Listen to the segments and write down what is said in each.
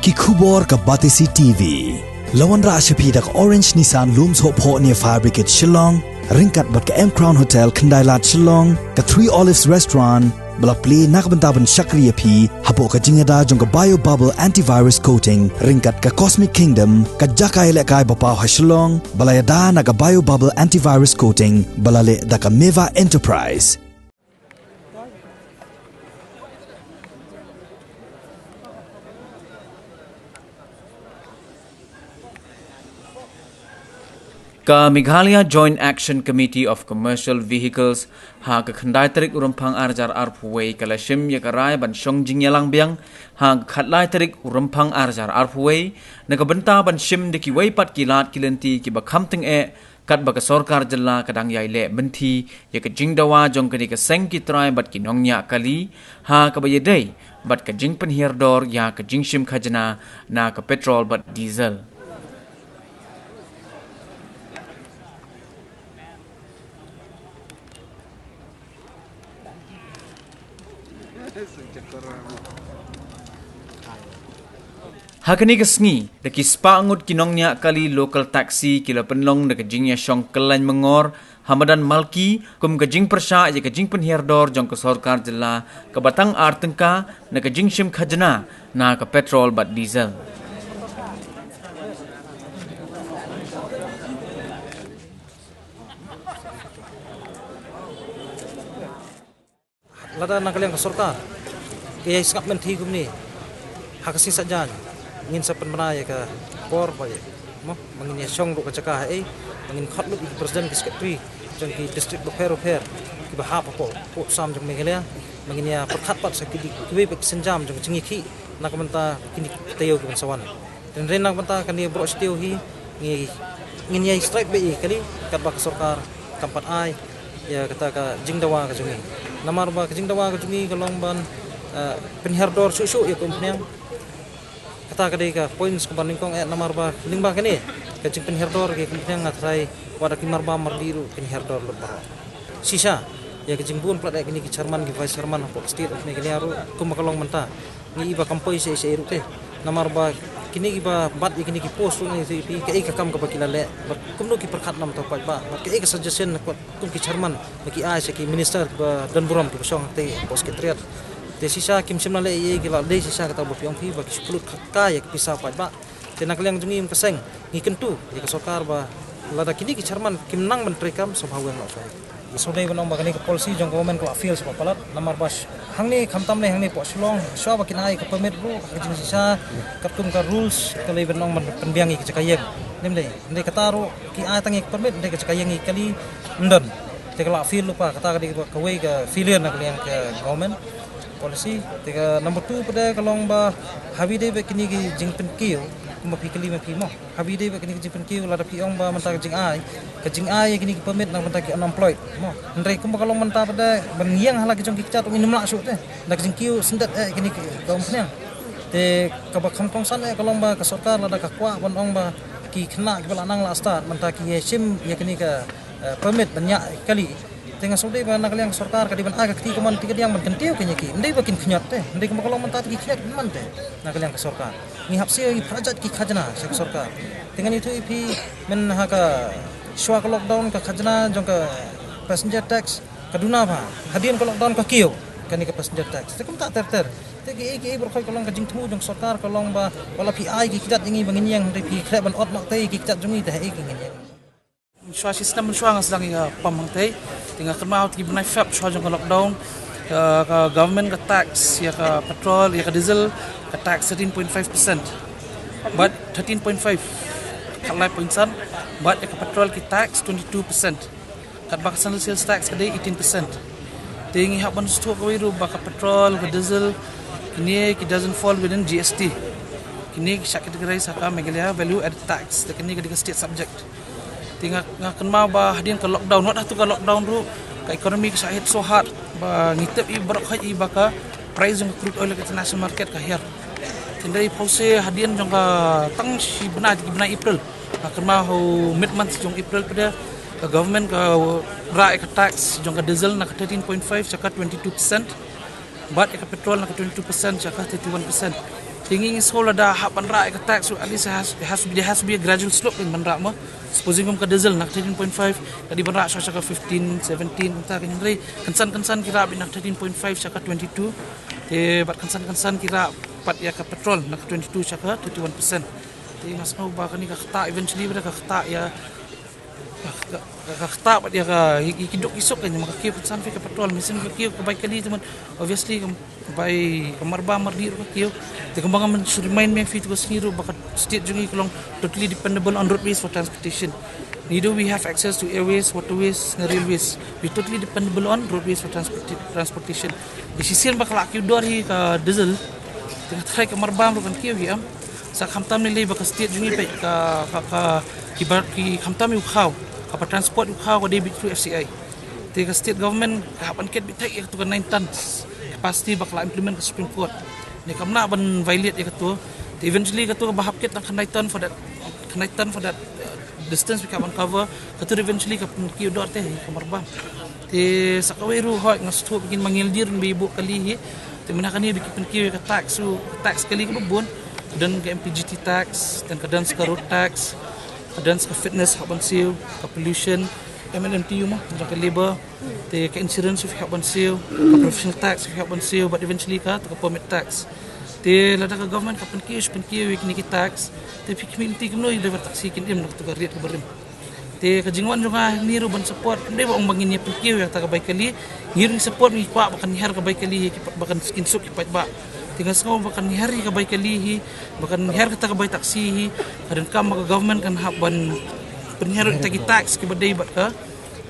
ki khubor ka Batisi TV. Lawan ra ashapi dak Orange Nissan Looms Hope Ho near Fire Brigade Shillong, ringkat bat ka M Crown Hotel Kendai Lat Shillong, ka Three Olives Restaurant, balak play nakbentaban Shakriya P, hapo ka jingada jong ka Bio Bubble Antivirus Coating, ringkat ka Cosmic Kingdom, ka Jakai Lekai Bapaw ha Shillong, balayada na ka Bio Bubble Antivirus Coating, balale da ka Meva Enterprise. Ka Meghalaya Joint Action Committee of Commercial Vehicles ha ka khandai tarik urumpang arjar arpuwei kalashim ya karai ban shong jingyalang biang ha khatlai tarik urumpang arjar arpuwei nakabenta ban shim de ki wei pat kilat kilenti ki bakham teng e kat ba ka sarkar jalla kadang yai le benti ya ka jingdawa jong ka seng ki trai bat ki nongnya kali ha ka bayedai bat ka jing penhirdor ya ka jingshim khajana na ka petrol bat diesel. Hakani kesni deki spangut kinongnya kali local taxi kila penlong deki jingnya syong kelan mengor Hamadan Malki kum kejing persya je kejing penhirdor jong ke sarkar jela ke batang artengka na kejing shim khajana na ke petrol bat diesel. Lada nak kalian ke sarkar kaya iskap menti kum ni hakasi sajan ngin sa penraya ka kor pa mo mangin yasong ro ka chaka mangin khatlu ki president ki secretary jang ki district repair ki bahap po sam jang Meghalaya mangin ya pakhat pat sa ki we bek senjam jang chingi ki nak menta kini tayo ki sawan dan ren nak menta kan dia bro steo hi ngin ya strike be kali kat ba ka sarkar tempat ai ya kata ka jingdawa ka jungi namar ba ka jingdawa ka jungi kalong ban penhirdor susu ya kompanyang kata kadai ka points kumpan lingkong namar ba lingba kani kajing penhirdor ke kumpanyang ngatrai wada kimarba mardiru penhirdor lebar sisa ya kajing bun plat kini ki chairman ki vice chairman of state of Meghalaya ru kumakalong menta ni iba kampoi se iru te namar ba kini ki ba bat kini ki post ni pi ke kam ka bakilale kumno ki perkhat nam to pa ba ke suggestion kum ki chairman ki ai se ki minister ba dan buram ki song te post secretariat desisa kim simna le ye gila de sisa kata bo piong pi ba ki splut ka ya ki pisa pa ba tenak liang jungi im keseng ngi kentu ya ka sarkar ba lada kini ki chairman kim nang menteri kam sobawen lo so sodai banong ba kani ka policy jong government ko field so palat namar bas hangni khamtam le hangni po silong so ba kinai ka permit ru ka jing sisa katum ka rules kali banong penbiang ki cakayeng nemle ndai kata ru ki ai tangi permit ndai ka cakayeng kali ndon te kala field lupa kata ka we ka filian nak liang ka government policy tiga number 2 pada kalong ba habide be kini gi jing penkiu kuma pikali ma pimo habide be kini gi jing penkiu la tapi ong ba menta jing ai kini gi permit nang menta ki unemployed mo ndai kuma kalong menta pada bengiang hala ki jong ki cat ngin mlak su te dak jing kiu sendat kini kompanya te ka ba khamtong san kalong ba ka sarkar la ka kwa bon ong ba ki khna ki bala nang la start menta ki sim ya kini ka permit banyak kali tengah sodai ba nak liang sarkar ka diban aga kti kuman tiga diang berkentiu kenya ki ndai bakin knyat te ndai kuma kalong menta ki knyat man te nak liang ka sarkar ni hapsi i project ki khajana sa sarkar dengan itu ipi men ha ka shwa ka lockdown ka khajana jong ka passenger tax kaduna ba hadian ka lockdown ka kiyo kani ka passenger tax te kum ta ter te ki berkhoi kalong ka jingthu jong sarkar kalong ba wala pi ai ki kidat ingi bangin yang ndai pi khrep ban ot mak te ki kidat jungi te ki ngin Shwa sistem shwa ngas lang pamangtay tinggal kermaut ki benai fab shwa jong lockdown ka government ka tax ya ka petrol ya ka diesel ka tax 13.5% but 13.5 kalai poinsan but ya ka petrol ki tax 22% kat bakasan sales tax ka day 18% tingi hak ban stu ka wiru baka petrol ka diesel kini ki doesn't fall within GST kini syak categorize ka Meghalaya value added tax kini ka state subject tinggal ngakan mau bah hadian ke lockdown wat tu ke lockdown ru ke ekonomi ke sahit so hard ba ngitep i berok hai i baka price jong crude oil ke international market ka her tindai pause hadian jong ka tang si bena April ngakan mau mid month jong April pada ke government ke ra ke tax jong ka diesel nak 13.5 cakap 22% bat ke petrol nak 22% cakap 31% Tinggi sekolah dah hak panrak ke tax, so at least there has to be a gradual slope in panrak mah. Supposing ke diesel nak 13.5, kadi panrak so cakap 15, 17, entah kan ni. Kensan kira nak 13.5 cakap 22. Bat kensan kira pat ya ke petrol nak 22 cakap 31%. Mas mau bahkan ni kata eventually pada kata ya kata dia hidup isok kan maka kio kensan ke petrol mesin ke kio kebaik kali teman obviously by kemarba mardi ke kio the kembangan remind me fit was hero baka state jungi kelong totally dependable on roadways for transportation. Neither we have access to airways, waterways, and railways. We totally dependable on roadways for transportation. Di sisi bakal kio dor hi ke diesel tengah try kemarba kan kio ya sa khamtam ni baka state jungi pe ka ki khamtam yu khaw apa transport yu khaw ko debit through FCI. The state government kapan ket bitek ya tu 9 tons capacity bakal implement ke Supreme Court. Ni kamna ban violate ya tu. Eventually ka tu bahap ket nak 9 ton for that distance we can cover. Ka tu eventually ka ki dor teh kamarbam. Te sakawiru hoy ngastu bikin mangildir bi ibu kali te menakani bikin ki ka tax kali ke bubun dan ke MPGT tax dan kedan ke road tax kedan ke fitness haban seal ke pollution MNMTU mah ke labor ke insurance of haban seal ke professional tax of haban seal but eventually ke permit tax te lada ke government ke penki wik ni tax te community kemno ide taxi kin im nak tu riat ke berim te ke jingwan juga niru ban support ndai ba ongmangin ni penki ya ta ke baik kali ngiring support ni pa bakan nihar ke baik kali bakan skin suk ipat ba tinggal semua bahkan hari ke baik kali bahkan hari kita ke baik taksi dan kam ke government kan haban penihar tagi tax ke badai bat ke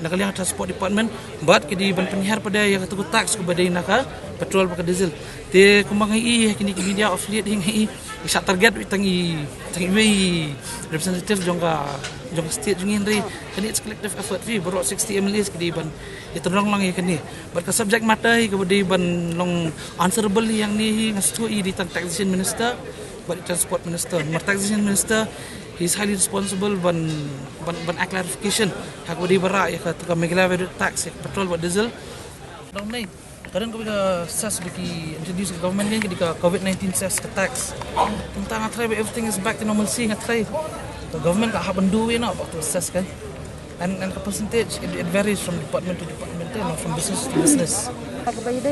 nak lihat transport department bat ke di ban penihar pada yang tu tax ke badai nak petrol pakai diesel te kumbang kini media affiliate hing isa target tangi we representative jongga state jungin ri kini it's collective effort we brought 60 MLAs ke di ban itu long lang kini berka subject matter ke badai ban long answerable yang ni ngastu di taxation minister but transport minister taxation minister he is highly responsible ban clarification hak badai bara ya ka megala tax petrol buat diesel dong ni kadang ketika SAS bagi introduce ke government ni ketika COVID-19 SAS ke tax tentang try everything is back to normalcy try the government ka haban duwe na about SAS kan and the percentage it varies from department to department from business to business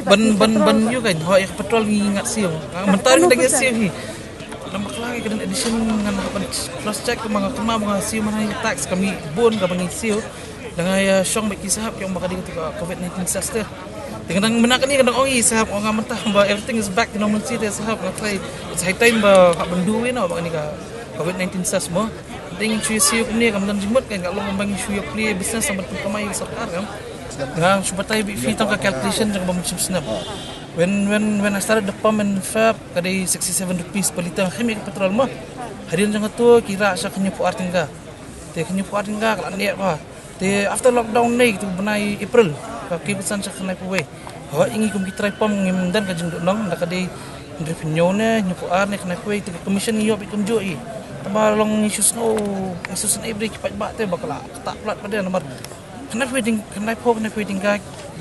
ban you kan ho ik petrol ngingat siyo mentar dengan siyo hi nambah lagi kedan addition dengan haban cross check mga siyo mana tax kami bon ka bangin siyo dengan syong bagi sahab yang bakal ketika COVID-19 SAS tu dengan menakan ni kadang orang sahab orang mentah bahwa everything is back to normalcy dia sahab nak try it's high time bah bendu na bang ni ka COVID-19 sas mo ding isu ni kam dan jimut kan kalau membang isu play business sama pemai sarkar kan ngang subatai bi fitang ka calculation jang bamchim snap when I started the pump in Feb kadai 67 rupees per liter khami petrol mo harian jang tu kira sa kenya puar tingga te kenya puar tingga kalau ni apa te after lockdown ni tu benai April kaki pesan sa kanai puwe ho ingi kum kitrai pom ngim dan ka jing nong nak di revenue ne nyopuar ne kanai puwe te commission yo bi kum joi tambah long isu snow isu snow break pat ba te bakala tak plat pada nomor kanai puwe ka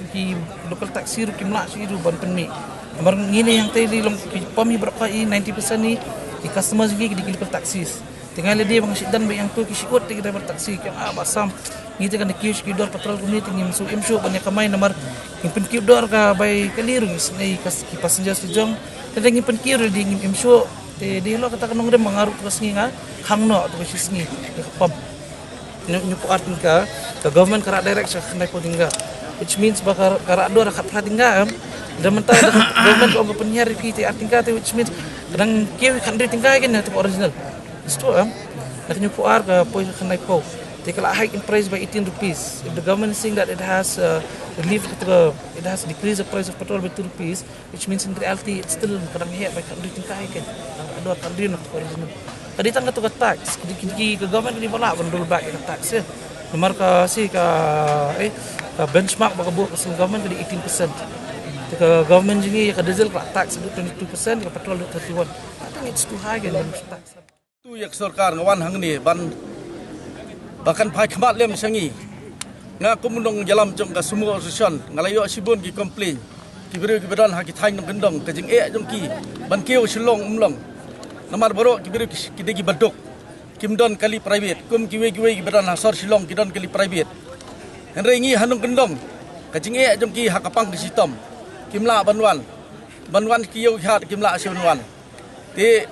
ki local taxi ru kimla si ru ban penmi nomor ngini yang te di long pom hi berapa 90% ni di customer gi di local taxis tinggal dia bang sidan yang tu kisikot ti driver taksi kan basam ngiti kan kius kidor patrol community ngim su imshu banyak kamay nomor ngimpen kidor ka bay kaliru ngi ki passenger sujong kada ngimpen kidor di ngim imshu di lo kata kanong dem mangarut kas ngi nga hangno to kisis ngi pub nyupu artin ka government kara direct sa kanay po tingga which means bakar kara do ra kapra tingga dan mentah government ko penyiar PT artin ka which means kadang kieu kan tingga kan to original itu nak nyupu ar ka poy kanay po they can hike in price by 18 rupees. If the government is saying that it has decreased the price of petrol by 2 rupees, which means in reality it's still kadang hiya by country tingkai kan. Ada country nak original. Kadi tangga tu ka tax, kadi ke government ni pala roll back ka tax ya. Nomor ka benchmark baka buat ka government kadi 18%. Ke government jingi ka diesel ka tax 22%, ka petrol 31. I think it's too high kan tax. Tu yak sarkar ngawan hang ni ban bahkan pai khamat lem sangi nga kumundong jalam jong ka sumu association ngalayo asibun ki complain ki beru ki bedan ha ki thain nong gendong ka jing e jong ki ban keu shilong umlong Namar baru kibiru kidegi baduk. Kimdon kali private. Kum kiwe badan hasor Shillong kidon kali private. Henrengi hanung kendong. Kajing jom ki hakapang di sitom. Kimla banwan kiyau hat kimla asyunwan. Ti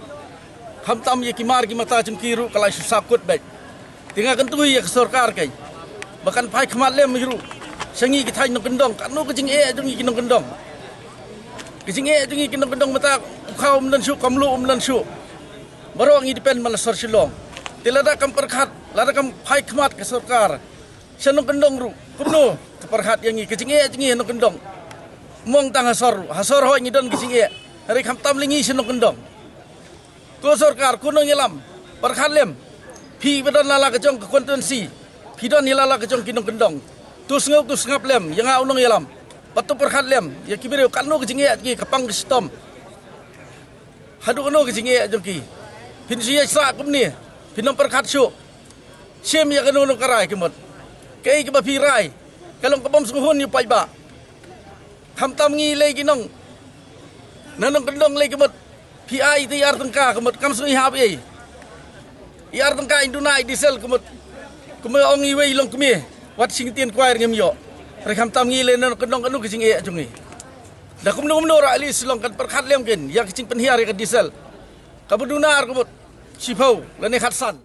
hamtam ye kimar kimata jom kiru kalau susakut baik. Tinggal kentui ya kesorkar kai. Bahkan pai kemat lem miru. Sengi kita nong kendong. Kanu kajing jom ki nong kendong. Kajing jom ki nong kendong mata ukau umdan syuk kamlu umdan syuk. Baru ang independen malasor Shillong. Tilada kam perkat, lada kam pai kemat kesorkar. Senong kendong ru. Kumno perkat yang ni kajing nong kendong. Mong tang hasor ho ngidon kajing hari kam tam lingi senong kendong. Ko sorkar kuno ngelam perkat lem. Pi badan lala kejong ke konstituensi. Pi don lala kejong kinong kendong. Tu sengap lem yang unong ngelam. Patu perkat lem ya kibireu kanu kajing ki kapang sistem. Hadu kanu kajing jom ki. Pin sia sra kum ni. Pinong perkat syuk. Sem ya kanu no karai kemot. Kei ke bapi rai. Kalau kebom sunghun yu pai ba. Hamtam ngi lei kinong. Nanong kendong lei kemot. PI ti ar tengka kemot kam sui hab ei. Iar tengka indunai diesel kemot. Kume ong iwe ilong kume. Wat sing tien kwair ngem yo. Rekam tam ngi le nanong kendong kanu kicing e jungi. Da kumno ra ali silong kan perkat lem ken. Ya kicing penhiar ya diesel. Kabudunar kemot. Sipau lene khatsan.